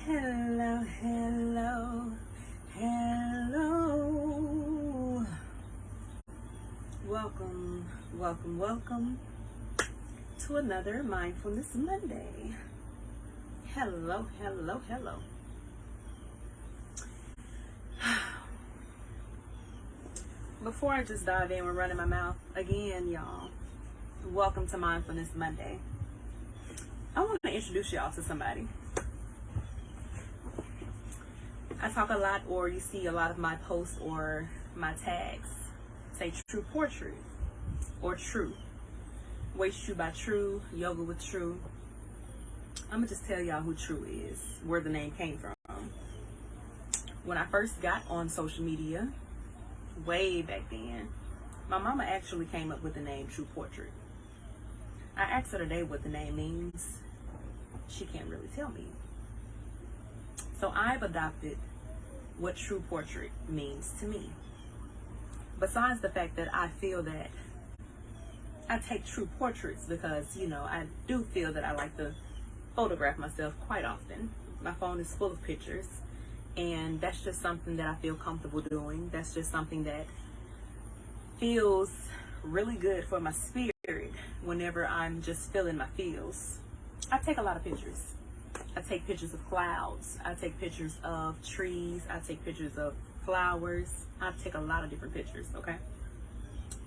Hello, hello, hello. Welcome to another Mindfulness Monday. Hello. Before I just dive in with running my mouth again, y'all, welcome to Mindfulness Monday. I want to introduce y'all to somebody. I talk a lot, or you see a lot of my posts or my tags say true portrait or true. Waist True by True, Yoga with True. I'm going to just tell y'all who True is, where the name came from. When I first got on social media, way back then, my mama actually came up with the name True Portrait. I asked her today what the name means. She can't really tell me. So I've adopted what True Portrait means to me. Besides the fact that I feel that I take true portraits because, I do feel that I like to photograph myself quite often. My phone is full of pictures, and that's just something that I feel comfortable doing. That's just something that feels really good for my spirit whenever I'm just feeling my feels. I take a lot of pictures. I take pictures of clouds. I take pictures of trees. I take pictures of flowers. I take a lot of different pictures, okay?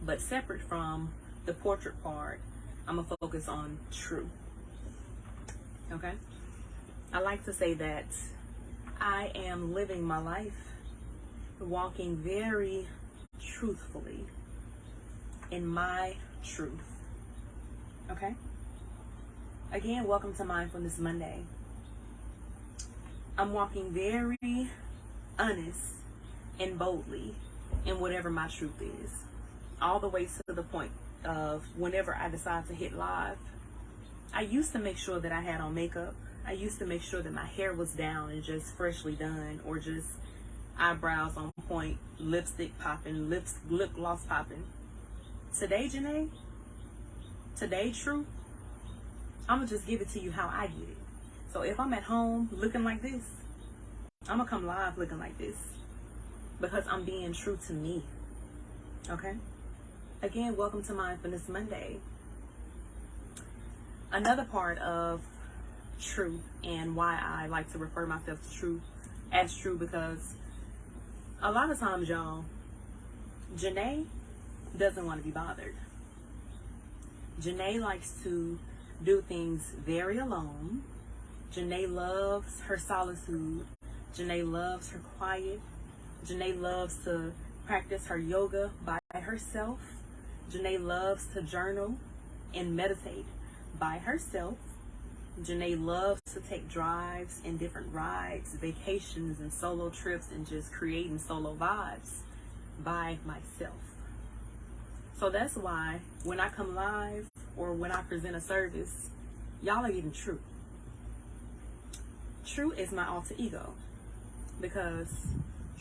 But separate from the portrait part, I'm going to focus on true, okay? I like to say that I am living my life walking very truthfully in my truth, okay? Again, welcome to Mindfulness Monday. I'm walking very honest and boldly in whatever my truth is. All the way to the point of whenever I decide to hit live, I used to make sure that I had on makeup. I used to make sure that my hair was down and just freshly done, or just eyebrows on point, lipstick popping, lip gloss popping. Today, Janae, today, True, I'm going to just give it to you how I get it. So if I'm at home looking like this, I'm going to come live looking like this because I'm being true to me. Okay? Again, welcome to Mindfulness Monday. Another part of true, and why I like to refer myself to true as true, because a lot of times, y'all, Janae doesn't want to be bothered. Janae likes to do things very alone. Janae loves her solitude. Janae loves her quiet. Janae loves to practice her yoga by herself. Janae loves to journal and meditate by herself. Janae loves to take drives and different rides, vacations and solo trips, and just creating solo vibes by myself. So that's why when I come live or when I present a service, y'all are getting true. True is my alter ego because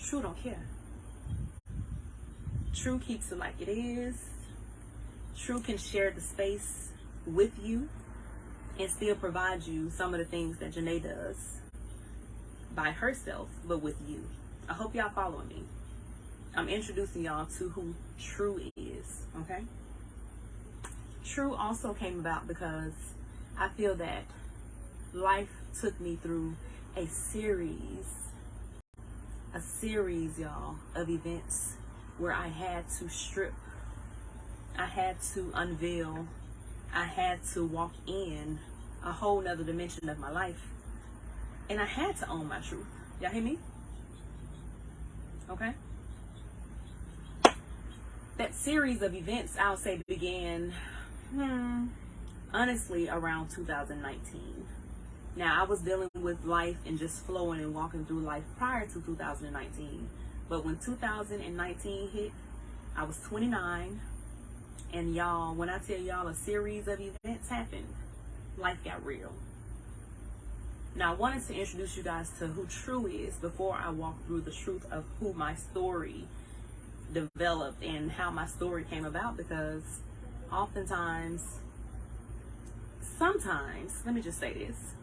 True don't care. True keeps it like it is. True can share the space with you and still provide you some of the things that Janae does by herself, but with you. I hope y'all following me. I'm introducing y'all to who True is, okay? True also came about because I feel that life took me through a series, y'all, of events where I had to strip, I had to unveil, I had to walk in a whole nother dimension of my life, and I had to own my truth. Y'all hear me? Okay? That series of events, I'll say, began, honestly, around 2019. Now, I was dealing with life and just flowing and walking through life prior to 2019. But when 2019 hit, I was 29. And y'all, when I tell y'all a series of events happened, life got real. Now, I wanted to introduce you guys to who True is before I walk through the truth of who my story developed and how my story came about, because sometimes, let me just say this,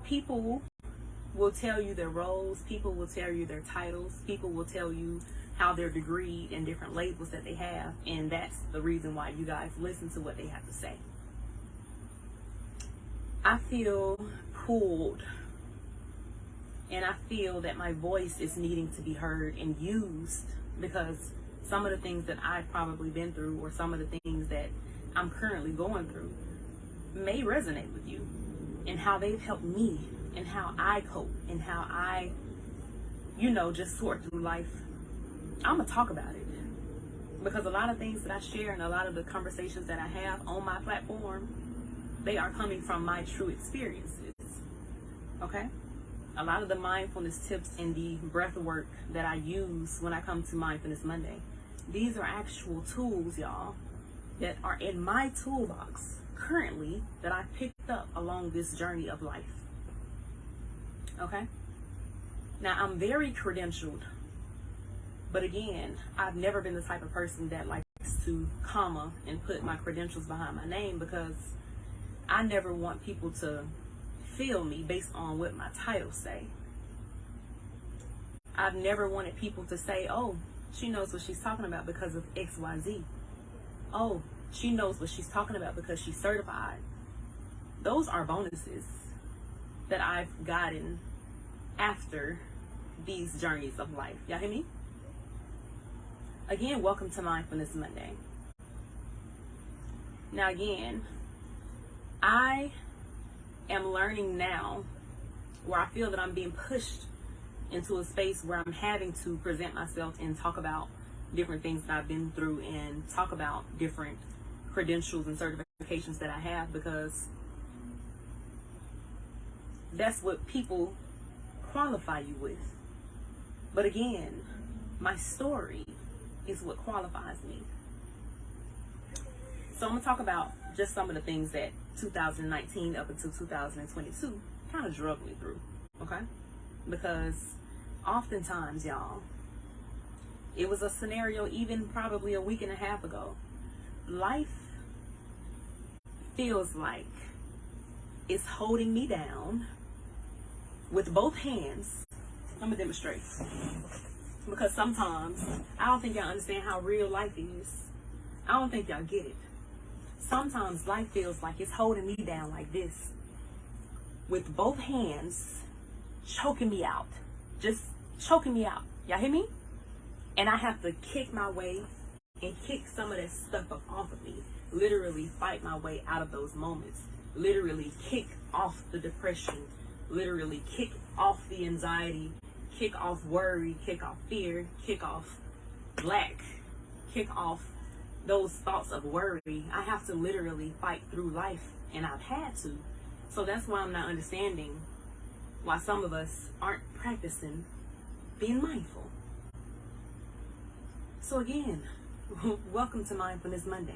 People will tell you their roles, people will tell you their titles, people will tell you how they're degreed and different labels that they have, and that's the reason why you guys listen to what they have to say. I feel pulled, and I feel that my voice is needing to be heard and used, because some of the things that I've probably been through, or some of the things that I'm currently going through, may resonate with you, and how they've helped me, and how I cope, and how I, just sort through life. I'm gonna talk about it, because a lot of things that I share and a lot of the conversations that I have on my platform, they are coming from my true experiences. Okay? A lot of the mindfulness tips and the breath work that I use when I come to Mindfulness Monday, these are actual tools, y'all, that are in my toolbox currently that I picked up along this journey of life. Okay? Now, I'm very credentialed, but again, I've never been the type of person that likes to comma and put my credentials behind my name, because I never want people to feel me based on what my titles say. I've never wanted people to say, oh, she knows what she's talking about because of XYZ. Oh, she knows what she's talking about because she's certified. Those are bonuses that I've gotten after these journeys of life. Y'all hear me? Again, welcome to Mindfulness Monday. Now again, I am learning now, where I feel that I'm being pushed into a space where I'm having to present myself and talk about different things that I've been through, and talk about different credentials and certifications that I have, because that's what people qualify you with. But again, my story is what qualifies me. So I'm going to talk about just some of the things that 2019 up until 2022 kind of drug me through, okay? Because oftentimes, y'all, it was a scenario even probably a week and a half ago. Life feels like it's holding me down with both hands. I'm gonna demonstrate, because sometimes I don't think y'all understand how real life is. I don't think y'all get it. Sometimes life feels like it's holding me down like this, with both hands choking me out, just choking me out. Y'all hear me? And I have to kick my way and kick some of that stuff up off of me. Literally fight my way out of those moments. Literally kick off the depression. Literally kick off the anxiety. Kick off worry. Kick off fear. Kick off lack. Kick off those thoughts of worry. I have to literally fight through life, and I've had to. So that's why I'm not understanding why some of us aren't practicing being mindful. So again, welcome to Mindfulness Monday.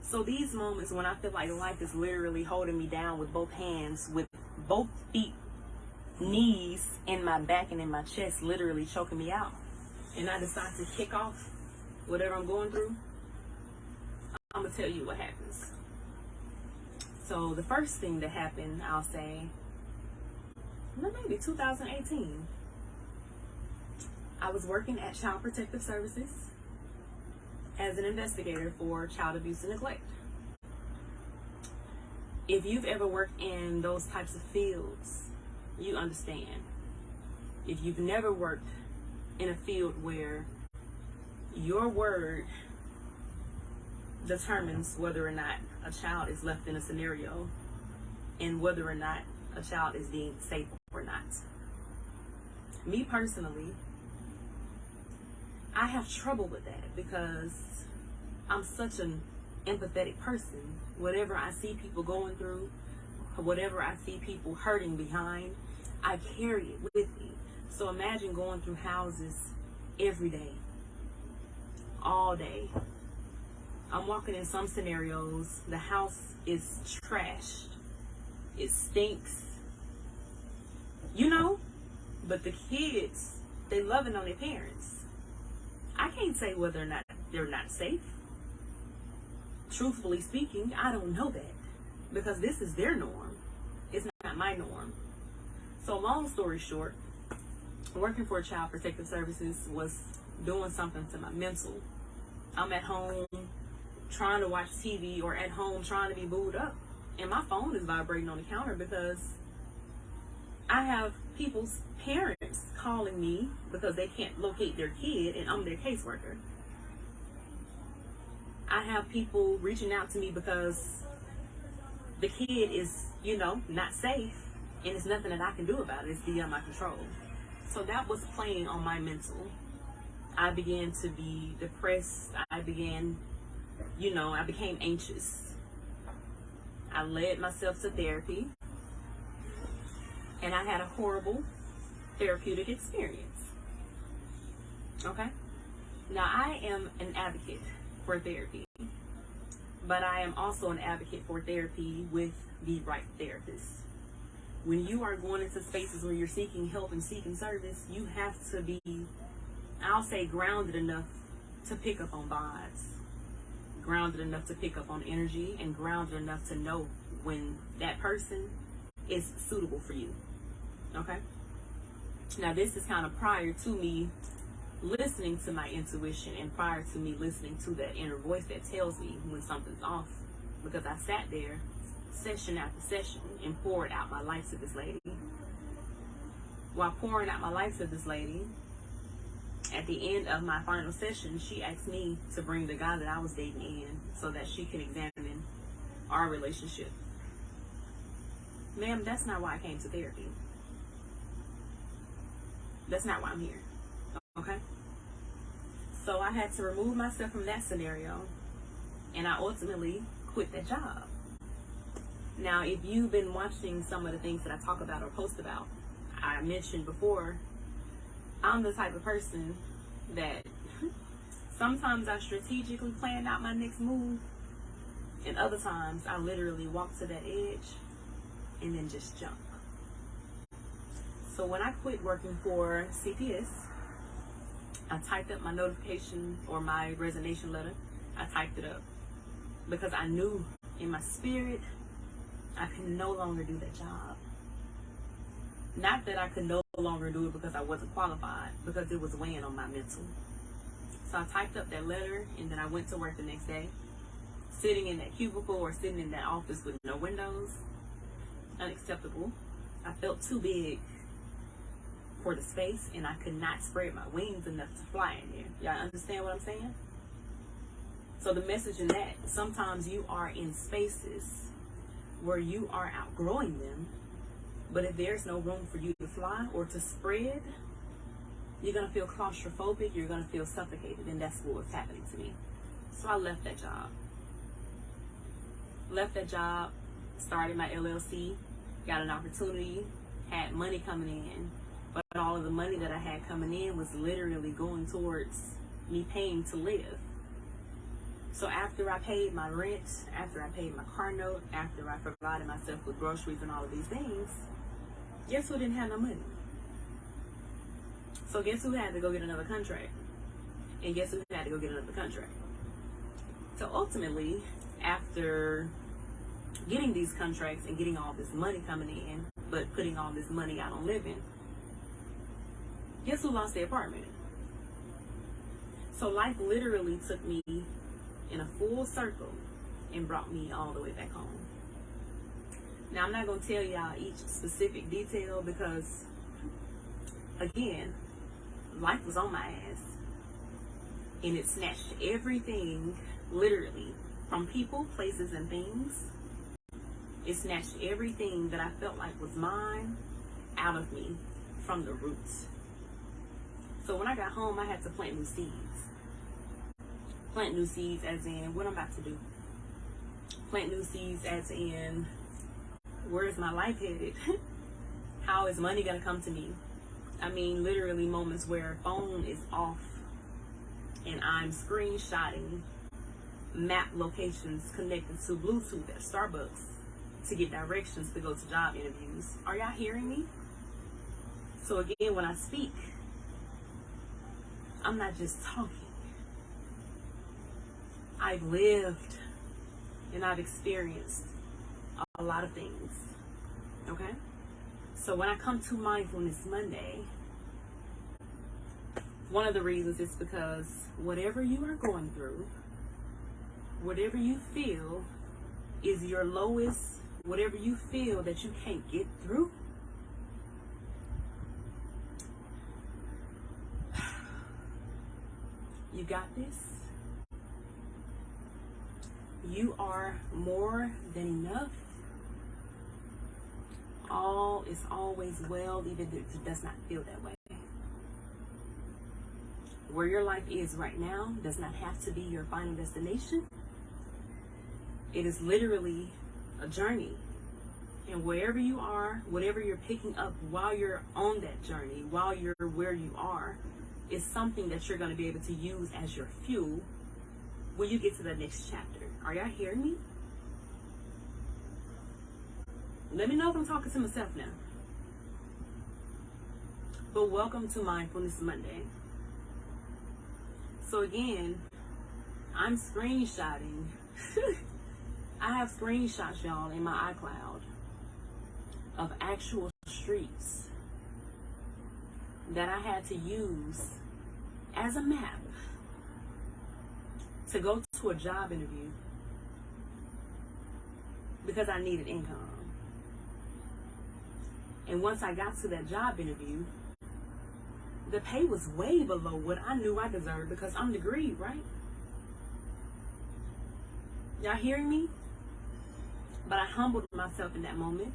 So these moments when I feel like life is literally holding me down with both hands, with both feet, knees in my back and in my chest, literally choking me out, and I decide to kick off whatever I'm going through, I'm gonna tell you what happens. So the first thing that happened, I'll say, maybe 2018. I was working at Child Protective Services as an investigator for child abuse and neglect. If you've ever worked in those types of fields, you understand. If you've never worked in a field where your word determines whether or not a child is left in a scenario and whether or not a child is deemed safe or not. Me personally, I have trouble with that, because I'm such an empathetic person. Whatever I see people going through, whatever I see people hurting behind, I carry it with me. So imagine going through houses every day, all day. I'm walking in some scenarios, the house is trashed, it stinks, but the kids, they loving on their parents. I can't say whether or not they're not safe. Truthfully speaking, I don't know that, because this is their norm. It's my norm. So long story short, working for Child Protective Services was doing something to my mental. I'm at home trying to watch TV, or at home trying to be booed up, and my phone is vibrating on the counter because I have people's parents calling me because they can't locate their kid, and I'm their caseworker. I have people reaching out to me because the kid is, not safe, and it's nothing that I can do about it. It's beyond my control. So that was playing on my mental. I began to be depressed. I became anxious. I led myself to therapy, and I had a horrible therapeutic experience. Okay? Now, I am an advocate for therapy, but I am also an advocate for therapy with the right therapist. When you are going into spaces where you're seeking help and seeking service, you have to be, I'll say, grounded enough to pick up on vibes, grounded enough to pick up on energy, and grounded enough to know when that person is suitable for you. Okay? Now, this is kind of prior to me listening to my intuition, and prior to me listening to that inner voice that tells me when something's off, because I sat there session after session and poured out my life to this lady. While pouring out my life to this lady, at the end of my final session, she asked me to bring the guy that I was dating in so that she can examine our relationship. Ma'am, that's not why I came to therapy. That's not why I'm here. Okay? So I had to remove myself from that scenario, and I ultimately quit that job. Now, if you've been watching some of the things that I talk about or post about, I mentioned before, I'm the type of person that sometimes I strategically plan out my next move, and other times I literally walk to that edge and then just jump. So when I quit working for CPS, I typed up my notification or my resignation letter. I typed it up because I knew in my spirit I could no longer do that job. Not that I could no longer do it because I wasn't qualified, because it was weighing on my mental. So I typed up that letter, and then I went to work the next day, sitting in that cubicle or sitting in that office with no windows. Unacceptable. I felt too big for the space, and I could not spread my wings enough to fly in there. Y'all understand what I'm saying? So the message in that, sometimes you are in spaces where you are outgrowing them, but if there's no room for you to fly or to spread, you're going to feel claustrophobic, you're going to feel suffocated, and that's what was happening to me. So I left that job, started my LLC, got an opportunity, had money coming in, but all of the money that I had coming in was literally going towards me paying to live. So after I paid my rent, after I paid my car note, after I provided myself with groceries and all of these things, guess who didn't have no money? So guess who had to go get another contract? And guess who had to go get another contract? So ultimately, after getting these contracts and getting all this money coming in, but putting all this money out on living, guess who lost their apartment? So life literally took me in a full circle and brought me all the way back home. Now, I'm not going to tell y'all each specific detail because, again, life was on my ass. And it snatched everything, literally, from people, places, and things. It snatched everything that I felt like was mine out of me from the roots. So when I got home, I had to plant new seeds. Plant new seeds as in what I'm about to do. Plant new seeds as in where is my life headed? How is money going to come to me? I mean, literally moments where phone is off and I'm screenshotting map locations connected to Bluetooth at Starbucks to get directions to go to job interviews. Are y'all hearing me? So again, when I speak, I'm not just talking. I've lived and I've experienced a lot of things. Okay? So when I come to Mindfulness Monday, one of the reasons is because whatever you are going through, whatever you feel is your lowest, whatever you feel that you can't get through, you got this. You are more than enough. All is always well, even if it does not feel that way. Where your life is right now does not have to be your final destination. It is literally a journey. And wherever you are, whatever you're picking up while you're on that journey, while you're where you are, is something that you're going to be able to use as your fuel when you get to the next chapter. Are y'all hearing me? Let me know if I'm talking to myself now. But welcome to Mindfulness Monday. So again, I'm screenshotting. I have screenshots, y'all, in my iCloud of actual streets that I had to use as a map to go to a job interview because I needed income. And once I got to that job interview, the pay was way below what I knew I deserved because I'm degreed, right? Y'all hearing me? But I humbled myself in that moment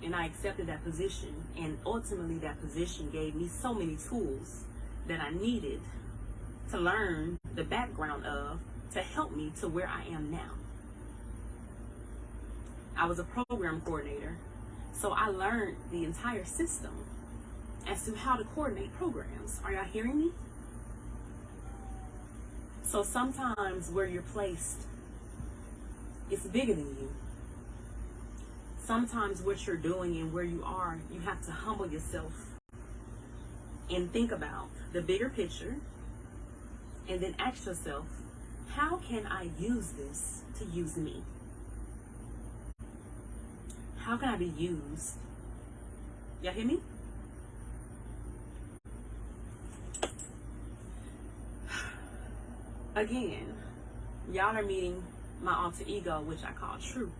and I accepted that position. And ultimately that position gave me so many tools that I needed to learn the background of to help me to where I am now. I was a program coordinator, so I learned the entire system as to how to coordinate programs. Are y'all hearing me? So sometimes where you're placed is bigger than you. Sometimes what you're doing and where you are, you have to humble yourself and think about the bigger picture and then ask yourself, how can I use this to use me? How can I be used? Y'all hear me? Again, y'all are meeting my alter ego, which I call truth.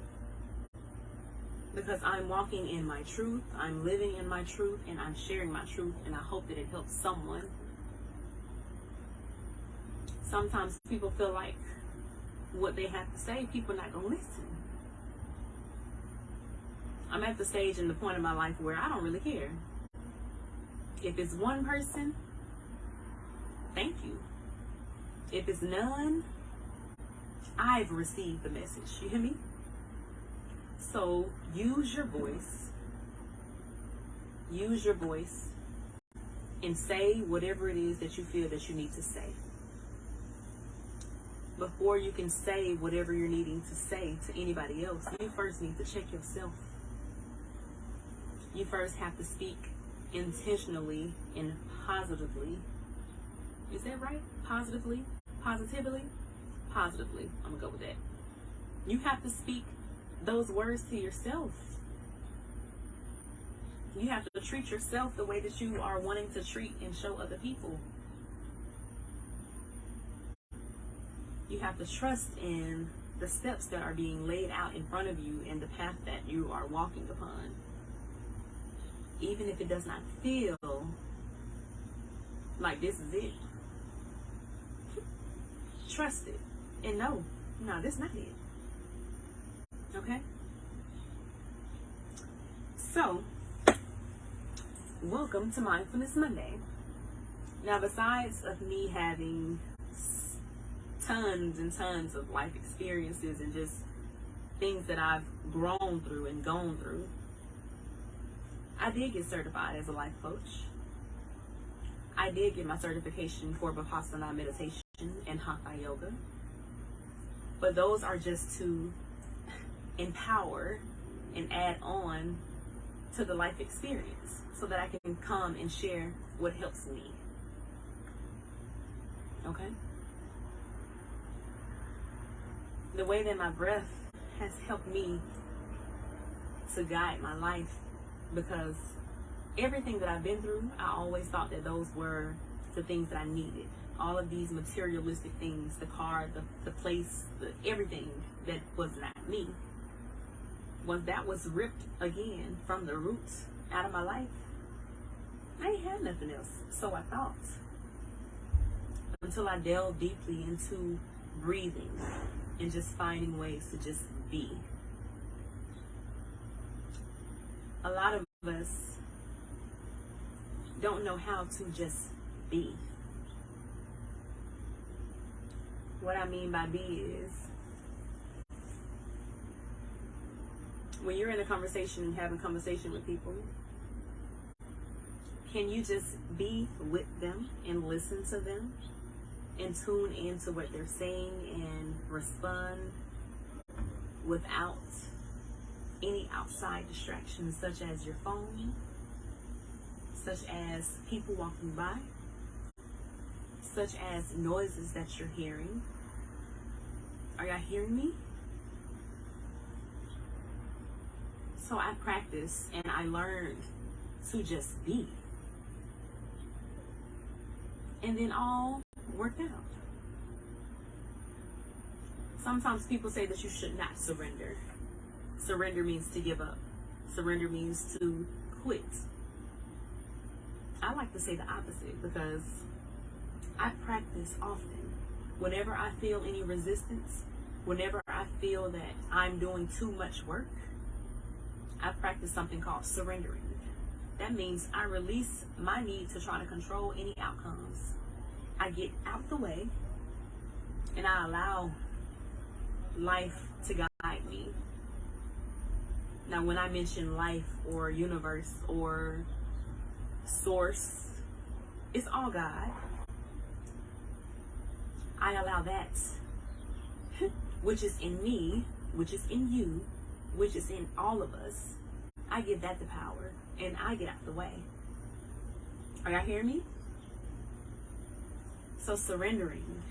Because I'm walking in my truth, I'm living in my truth, and I'm sharing my truth, and I hope that it helps someone. Sometimes people feel like what they have to say, people are not going to listen. I'm at the stage and the point in my life where I don't really care. If it's one person, thank you. If it's none, I've received the message. You hear me? So use your voice. Use your voice and say whatever it is that you feel that you need to say. Before you can say whatever you're needing to say to anybody else, you first need to check yourself. You first have to speak intentionally and positively. Is that right? Positively? Positively? Positively. I'm gonna go with that. You have to speak those words to yourself. You have to treat yourself the way that you are wanting to treat and show other people. You have to trust in the steps that are being laid out in front of you and the path that you are walking upon. Even if it does not feel like this is it. Trust it. And no, this is not it. Okay? So, welcome to Mindfulness Monday. Now, besides of me having tons and tons of life experiences and just things that I've grown through and gone through, I did get certified as a life coach. I did get my certification for Vipassana meditation and Hatha yoga. But those are just to empower and add on to the life experience so that I can come and share what helps me. Okay? The way that my breath has helped me to guide my life, because everything that I've been through, I always thought that those were the things that I needed. All of these materialistic things, the car, the place, everything that was not me. Once that was ripped again from the roots out of my life, I ain't had nothing else. So I thought. Until I delved deeply into breathing and just finding ways to just be. A lot of us don't know how to just be. What I mean by be is, when you're in a conversation and having conversation with people, can you just be with them and listen to them and tune into what they're saying and respond without any outside distractions, such as your phone, such as people walking by, such as noises that you're hearing? Are y'all hearing me? So I practiced and I learned to just be. And then all worked out. Sometimes people say that you should not surrender. Surrender means to give up. Surrender means to quit. I like to say the opposite, because I practice often. Whenever I feel any resistance, whenever I feel that I'm doing too much work, I practice something called surrendering. That means I release my need to try to control any outcomes. I get out the way and I allow life to guide me. Now, when I mention life or universe or source, it's all God. I allow that, which is in me, which is in you, which is in all of us. I give that the power and I get out the way. Are y'all hearing me? So surrendering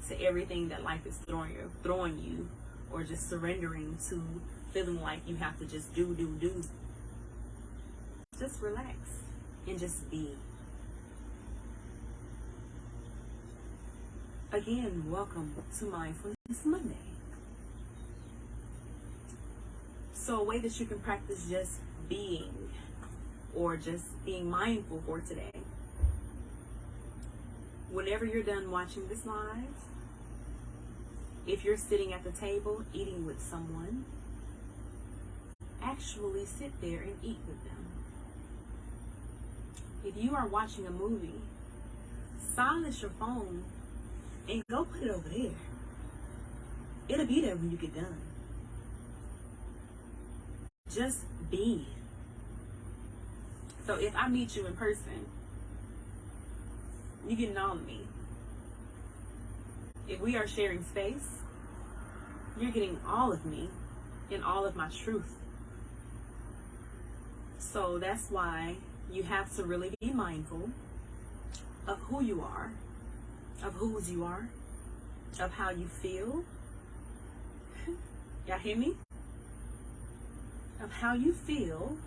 to everything that life is throwing you, or just surrendering to feeling like you have to just do. Just relax and just be. Again, welcome to Mindfulness Monday. So a way that you can practice just being, or just being mindful for today. Whenever you're done watching this live, if you're sitting at the table eating with someone, actually sit there and eat with them. If you are watching a movie, silence your phone and go put it over there. It'll be there when you get done. Just be. So if I meet you in person, you're getting all of me. If we are sharing space, you're getting all of me and all of my truth. So that's why you have to really be mindful of who you are, of whose you are, of how you feel. Y'all hear me? Of how you feel,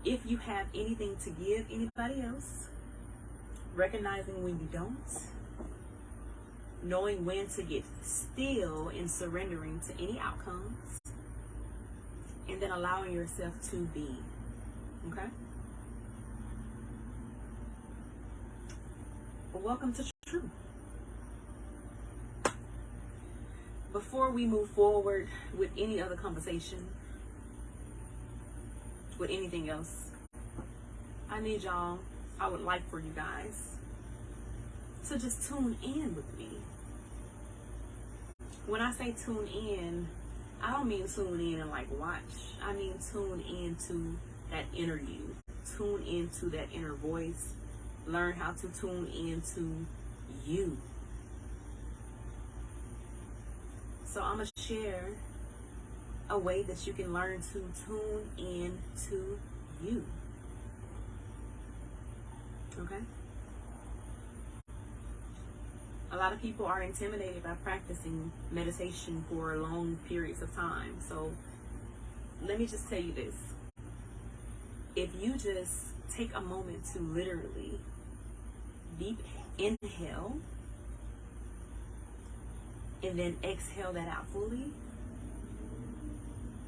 if you have anything to give anybody else, recognizing when you don't, knowing when to get still and surrendering to any outcomes, and then allowing yourself to be. Okay? Well, welcome to True. Before we move forward with any other conversation, with anything else, I would like for you guys to just tune in with me. When I say tune in, I don't mean tune in and like watch. I mean tune into that inner you. Tune into that inner voice. Learn how to tune into you. So I'm going to share a way that you can learn to tune in to you. Okay? A lot of people are intimidated by practicing meditation for long periods of time. So let me just tell you this. If you just take a moment to literally deep inhale and then exhale that out fully,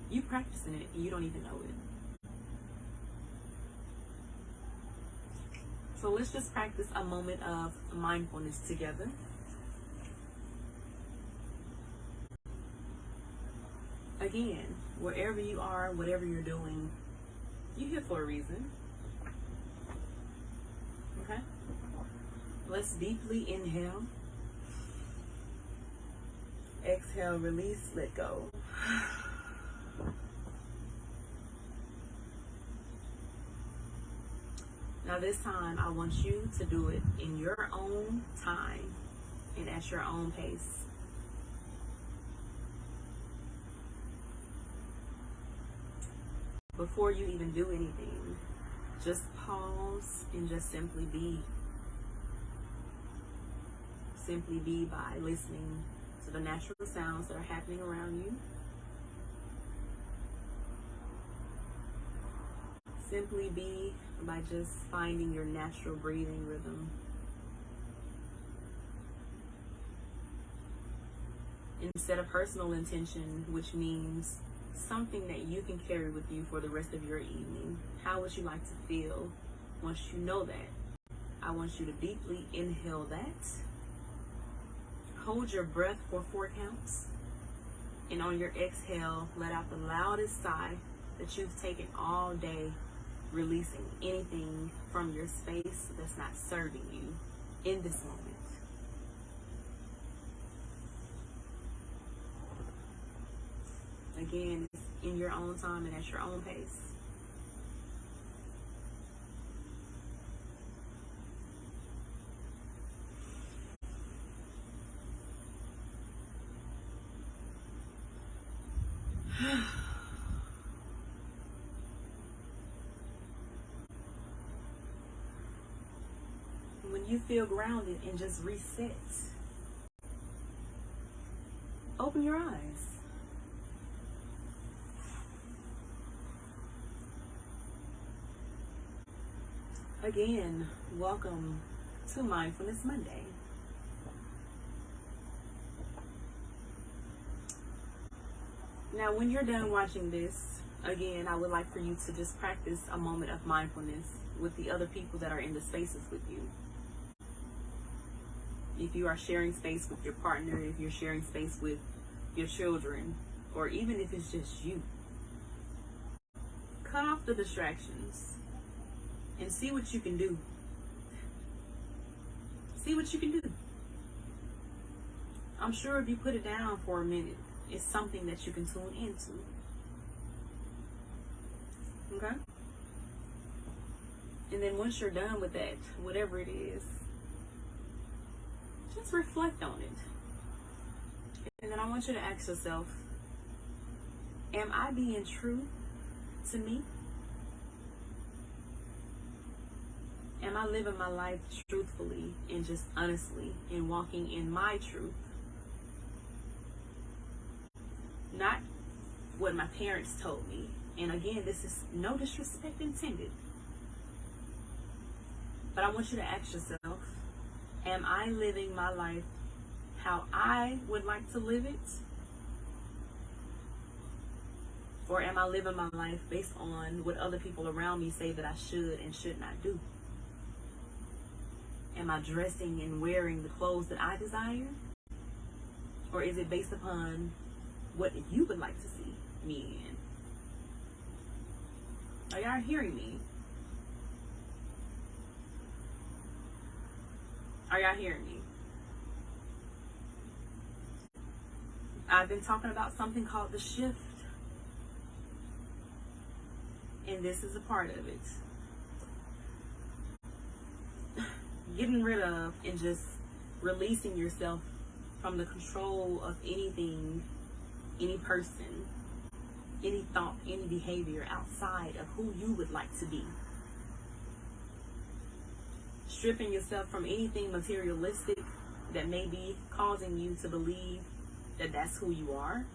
you practicing it and you don't even know it. So let's just practice a moment of mindfulness together. Again, wherever you are, whatever you're doing, you're here for a reason. Okay? Let's deeply inhale. Exhale, release, let go. Now this time, I want you to do it in your own time and at your own pace. Before you even do anything, just pause and just simply be. Simply be by listening to the natural sounds that are happening around you. Simply be by just finding your natural breathing rhythm. And set a personal intention, which means something that you can carry with you for the rest of your evening. How would you like to feel once you know that? I want you to deeply inhale that. Hold your breath for 4 counts. And on your exhale, let out the loudest sigh that you've taken all day, releasing anything from your space that's not serving you in this moment. Again, it's in your own time and at your own pace. When you feel grounded and just reset, open your eyes. Again, welcome to Mindfulness Monday. Now, when you're done watching this, again, I would like for you to just practice a moment of mindfulness with the other people that are in the spaces with you. If you are sharing space with your partner, if you're sharing space with your children, or even if it's just you, cut off the distractions and see what you can do. See what you can do. I'm sure if you put it down for a minute, it's something that you can tune into. Okay? And then once you're done with that, whatever it is, just reflect on it. And then I want you to ask yourself, am I being true to me? Am I living my life truthfully and just honestly and walking in my truth? Not what my parents told me. And again, this is no disrespect intended. But I want you to ask yourself, am I living my life how I would like to live it? Or am I living my life based on what other people around me say that I should and should not do? Am I dressing and wearing the clothes that I desire? Or is it based upon what you would like to see me in? Are y'all hearing me? Are y'all hearing me? I've been talking about something called the shift. And this is a part of it. Getting rid of and just releasing yourself from the control of anything, any person, any thought, any behavior outside of who you would like to be. Stripping yourself from anything materialistic that may be causing you to believe that that's who you are.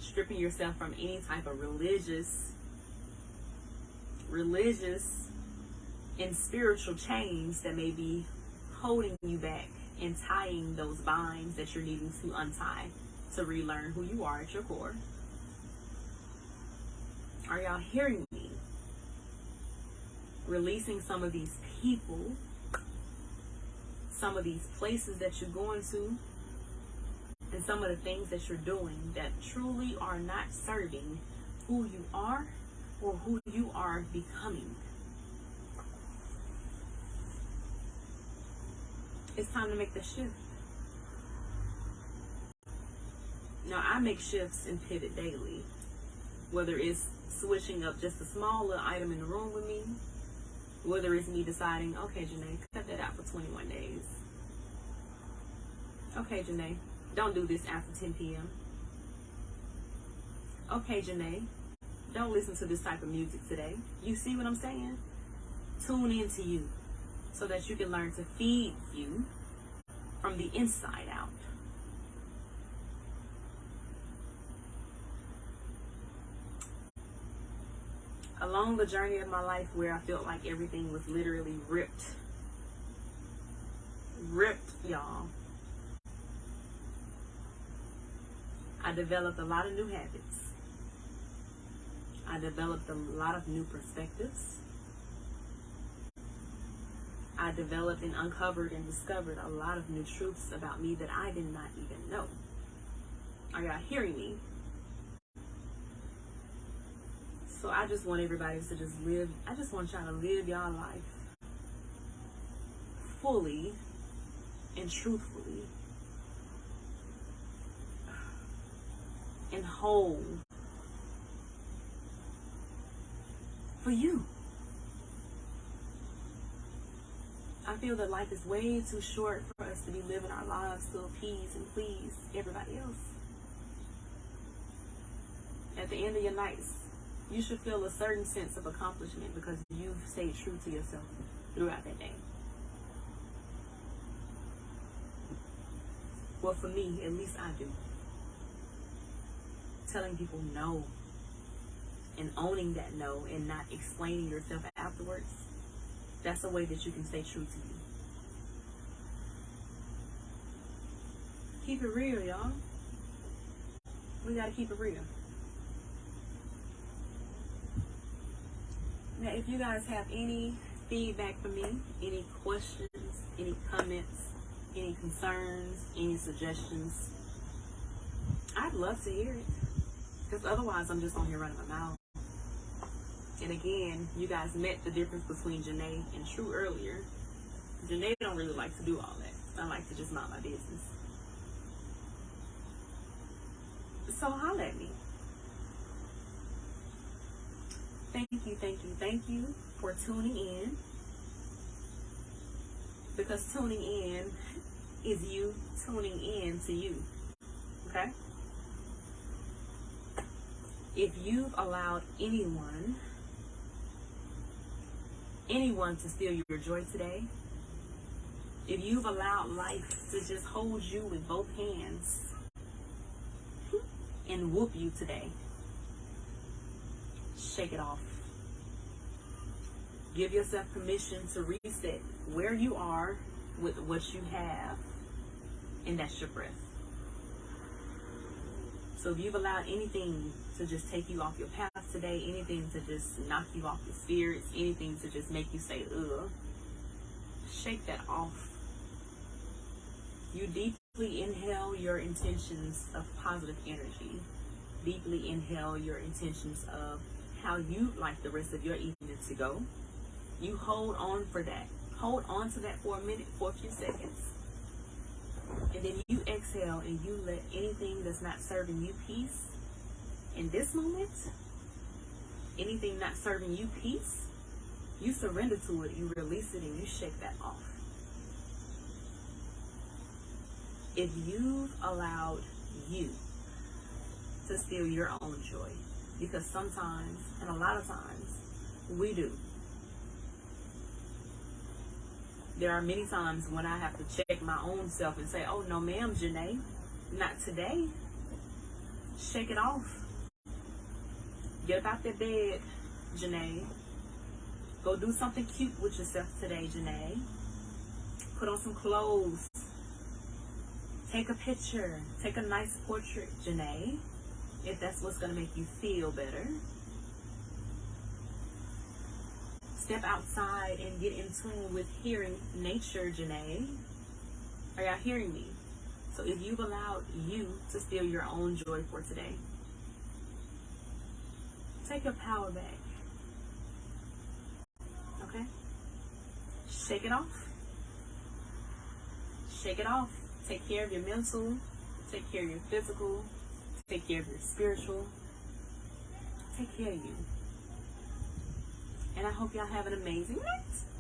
stripping yourself from any type of religious and spiritual chains that may be holding you back and tying those binds that you're needing to untie to relearn who you are at your core. Are y'all hearing me? Releasing some of these people, some of these places that you're going to, and some of the things that you're doing that truly are not serving who you are or who you are becoming. It's time to make the shift. Now, I make shifts and pivot daily, whether it's switching up just a small little item in the room with me, whether it's me deciding, okay, Janae, cut that out for 21 days. Okay, Janae, don't do this after 10 p.m. Okay, Janae, don't listen to this type of music today. You see what I'm saying? Tune into you so that you can learn to feed you from the inside out. Along the journey of my life where I felt like everything was literally ripped, y'all, I developed a lot of new habits. I developed a lot of new perspectives. I developed and uncovered and discovered a lot of new truths about me that I did not even know. Are y'all hearing me? So I just want everybody to just live, I just want y'all to live y'all life fully and truthfully and whole for you. I feel that life is way too short for us to be living our lives to appease and please everybody else. At the end of your nights, you should feel a certain sense of accomplishment because you've stayed true to yourself throughout that day. Well, for me, at least I do. Telling people no and owning that no and not explaining yourself afterwards, that's a way that you can stay true to you. Keep it real, y'all. We gotta keep it real. Now, if you guys have any feedback for me, any questions, any comments, any concerns, any suggestions, I'd love to hear it. Because otherwise, I'm just on here running my mouth. And again, you guys met the difference between Janae and True earlier. Janae don't really like to do all that. I like to just mind my business. So holla at me. Thank you for tuning in. Because tuning in is you tuning in to you. Okay? If you've allowed anyone to steal your joy today, if you've allowed life to just hold you with both hands and whoop you today, shake it off. Give yourself permission to reset where you are with what you have, and that's your breath. So if you've allowed anything to just take you off your path today, anything to just knock you off your spirits, anything to just make you say, ugh, shake that off. You deeply inhale your intentions of positive energy. Deeply inhale your intentions of how you like the rest of your evening to go. You hold on for that. Hold on to that for a minute, for a few seconds. And then you exhale and you let anything that's not serving you peace in this moment, anything not serving you peace, you surrender to it, you release it, and you shake that off. If you've allowed you to steal your own joy, because sometimes, and a lot of times, we do. There are many times when I have to check my own self and say, oh no ma'am, Janae, not today. Shake it off. Get up out that bed, Janae. Go do something cute with yourself today, Janae. Put on some clothes. Take a picture. Take a nice portrait, Janae, if that's what's going to make you feel better. Step outside and get in tune with hearing nature, Janae. Are y'all hearing me? So if you've allowed you to steal your own joy for today, take your power back. Okay? Shake it off. Shake it off. Take care of your mental. Take care of your physical. Take care of your spiritual. Take care of you. And I hope y'all have an amazing night.